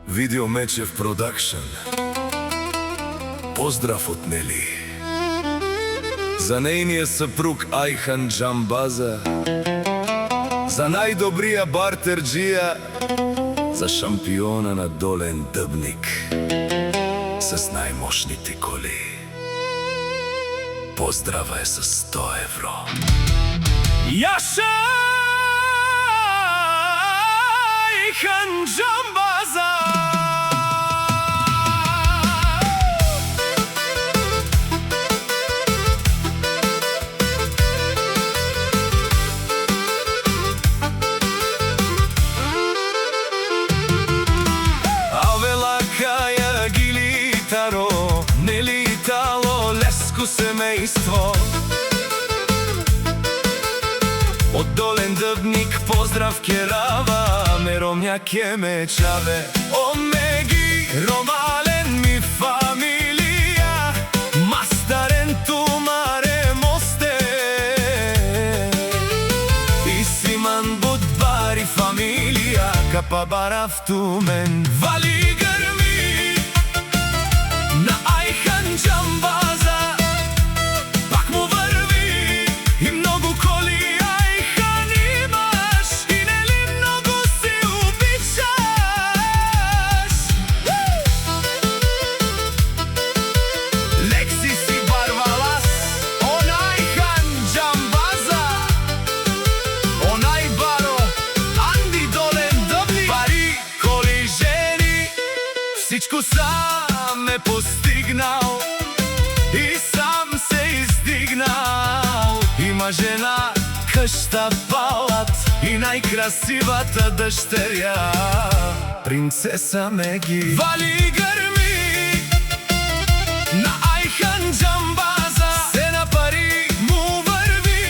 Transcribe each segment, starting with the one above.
Видео Мечев Продакшн. Поздрав од Нели за нејниот сопруг Ајхан Џамбаза, за најдобрија бартерџија, за шампиона на Долен Дъбник с најмошните коли. Поздрава е со 100 евро. Јаша Ајхан Џамбаза. Авела каја ги литаро, не литало леско семејство. Од Долен Дъбник поздрав керава, ме ромја ке ме чаве. Омеги ромален ми фамилија, мастарен тумаре мосте. И Симан Будбари фамилија, капа барав тумен. Вали грми на Ајхан Џамбаза, пак му врви и многу коли. Всичко сам е постигнал и сам се издигнал. Има жена, къща, палат и најкрасивата дъщеря, принцеса Меги. Вали гърми на Ајхан Џамбаза, се на пари му върви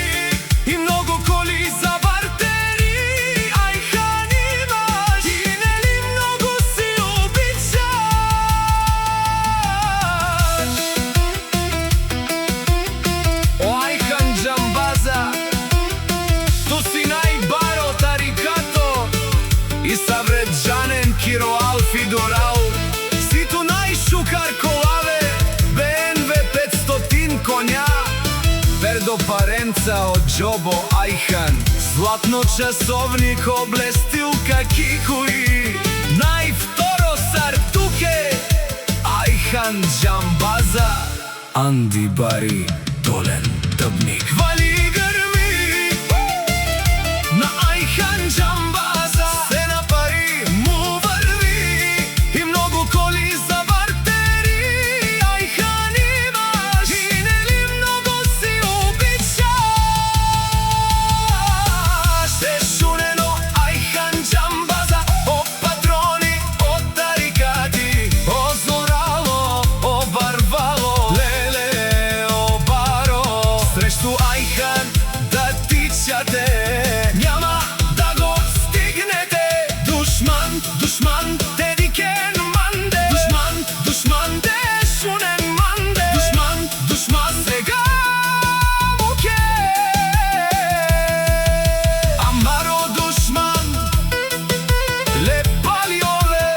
и много коли за бартери. Ајхан имаш и нели много си обичаш. О Ајхан Џамбаза, ту си најбаро тарикато и савреджанен Киро Алфи Дорал. Си ту најшукар колаве, БНВ 500 коња, Пердо паренца од Џобо Ајхан, златно часовник облестил ка Кикуи, највторо сартуке Ајхан Џамбаза, Анди Бари, Долен Дъбник. Вали грми на Ајхан Џамбаза, се на пари му върви и много коли за бартери. Ајхан имаш и нели много си обичаш. Се шунено Ајхан Џамбаза, о патрони, о тарикати, о зорало, о барвало, леле, о баро. Срешту Ајхан да тичате, няма да го стигнете. Душман, душман, теди кен манде. Душман, душман, те шунен манде. Душман, душман, сега му ке. Амаро душман, ле пали оле.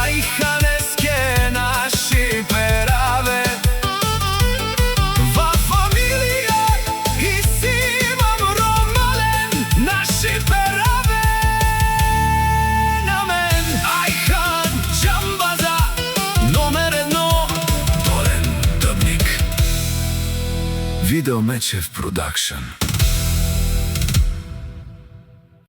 Ајхан еске наши пераве. Ва фамилија и си имам ромален наши пераве. На мен Ајхан Џамбаза, номер 1, Долен Дъбник. Видео Мечев Продакшн.